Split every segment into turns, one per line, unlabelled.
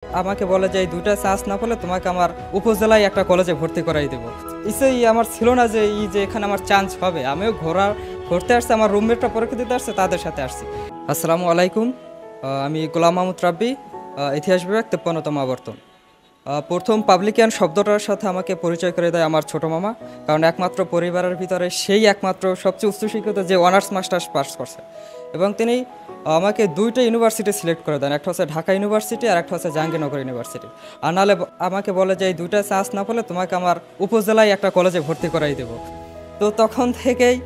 আমাকে বলে যে এই ২টা চান্স না পেলে তোমাকে আমার উপজেলায় একটা কলেজে ভর্তি করাই দেব। আমার ছিল না যে এখানে আমার চান্স হবে। আমিও ঘুরতে আসছি, আমার রুমমেটরা পরীক্ষা দিতে আসছে, তাদের সাথে আসছি। আসসালামু আলাইকুম, আমি গোলাম মাহমুদ রাব্বি, ইতিহাস বিভাগ ৫৩তম আবর্তন। প্রথম পাবলিকান শব্দটার সাথে আমাকে পরিচয় করে দেয় আমার ছোটো মামা, কারণ একমাত্র পরিবারের ভিতরে সেই একমাত্র সবচেয়ে উচ্চশিক্ষিত যে অনার্স মাস্টার্স পাস করছে, এবং তিনি আমাকে 2টা ইউনিভার্সিটি সিলেক্ট করে দেন। একটা হচ্ছে ঢাকা ইউনিভার্সিটি আর একটা হচ্ছে জাহাঙ্গীরনগর ইউনিভার্সিটি। আর নাহলে আমাকে বলে যে এই 2টা চান্স না পেলে তোমাকে আমার উপজেলায় একটা কলেজে ভর্তি করাই দেবো। তো তখন থেকেই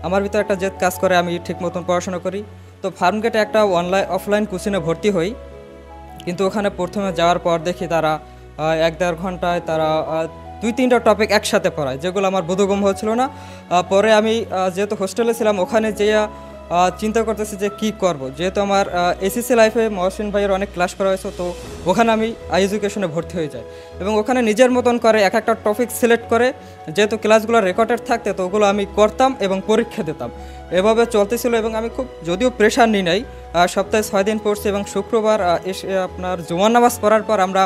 আমার ভিতরে একটা জেদ কাজ করে, আমি ঠিক মতন পড়াশোনা করি। তো ফার্মগেটে একটা অফলাইন কোচিংয়ে ভর্তি হই, কিন্তু ওখানে প্রথমে যাওয়ার পর দেখি তারা ১-১.৫ ঘন্টায় তারা ২-৩টা টপিক একসাথে পড়ায়, যেগুলো আমার বোধগম্য হচ্ছিল না। পরে আমি যেহেতু হোস্টেলে ছিলাম, ওখানে যেয়ে চিন্তা করতেছি যে কী করব। যেহেতু আমার এসএসসি লাইফে মহসিন ভাইয়ের অনেক ক্লাস করা হয়েছে, তো ওখানে আমি এডুকেশনে ভর্তি হয়ে যাই এবং ওখানে নিজের মতন করে এক একটা টপিক সিলেক্ট করে, যেহেতু ক্লাসগুলো রেকর্ডেড থাকতে, তো ওগুলো আমি করতাম এবং পরীক্ষা দিতাম। এভাবে চলতেছিল এবং আমি খুব যদিও প্রেশার নিই নাই, সপ্তাহে 6 দিন পড়ছি এবং শুক্রবার এসে আপনার জুমার নামাজ পড়ার পর আমরা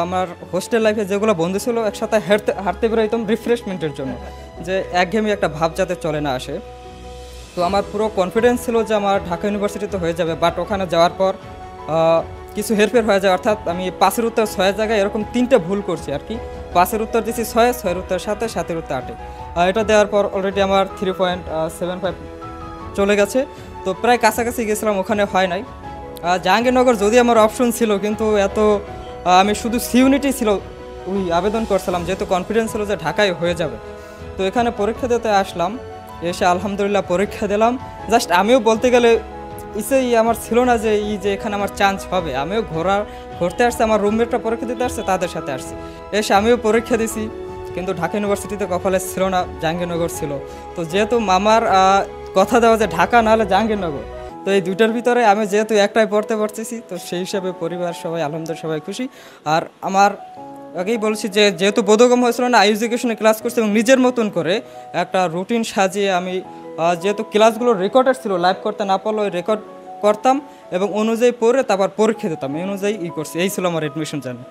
আমার হোস্টেল লাইফে যেগুলো বন্ধু ছিল একসাথে হাঁটতে বেরোইতাম রিফ্রেশমেন্টের জন্য, যে একঘেয়েমি একটা ভাব যাতে চলে না আসে। তো আমার পুরো কনফিডেন্স ছিল যে আমার ঢাকা ইউনিভার্সিটিতে হয়ে যাবে, বাট ওখানে যাওয়ার পর কিছু হেরফের হয়ে যায়। অর্থাৎ আমি 5-এর উত্তর 6 জায়গায় এরকম 3টে ভুল করছি আর কি। 5-এর উত্তর দিচ্ছি 6, 6-এর উত্তর 7, 7-এর উত্তর 8। এটা দেওয়ার পর অলরেডি আমার 3.75 চলে গেছে। তো প্রায় কাছাকাছি গেছিলাম, ওখানে হয় নাই। জাহাঙ্গীরনগর যদি আমার অপশন ছিল, কিন্তু আমি শুধু সিউনিটি ছিল ওই আবেদন করছিলাম, যেহেতু কনফিডেন্স ছিল যে ঢাকায় হয়ে যাবে। তো এখানে পরীক্ষা দিতে আসলাম, এসে আলহামদুলিল্লাহ পরীক্ষা দিলাম। জাস্ট আমিও বলতে গেলে আমার ছিল না যে এখানে আমার চান্স হবে। আমিও ঘুরতে আসছি, আমার রুমমেটরা পরীক্ষা দিতে আসছে, তাদের সাথে আসছি। এসে আমিও পরীক্ষা দিছি, কিন্তু ঢাকা ইউনিভার্সিটিতে কপালে ছিল না, জাহাঙ্গীরনগর ছিল। তো যেহেতু মামার কথা দেওয়া যে ঢাকা নাহলে জাহাঙ্গীরনগর, তো এই 2টার ভিতরে আমি যেহেতু একটাই পড়তে পারতেছি, তো সেই হিসাবে পরিবার সবাই আলহামদুলিল্লাহ সবাই খুশি। আর আমার আগেই বলছি যে যেহেতু বোধগম্য হয়েছিল না, এডুকেশনে ক্লাস করছি এবং নিজের মতন করে একটা রুটিন সাজিয়ে আমি যেহেতু ক্লাসগুলো রেকর্ডেড ছিল, লাইভ করতে না পারলেও রেকর্ড করতাম এবং অনুযায়ী পড়ে তারপর পরীক্ষা দিতাম, এই অনুযায়ী করছি। এই ছিল আমার এডমিশন জার্নি।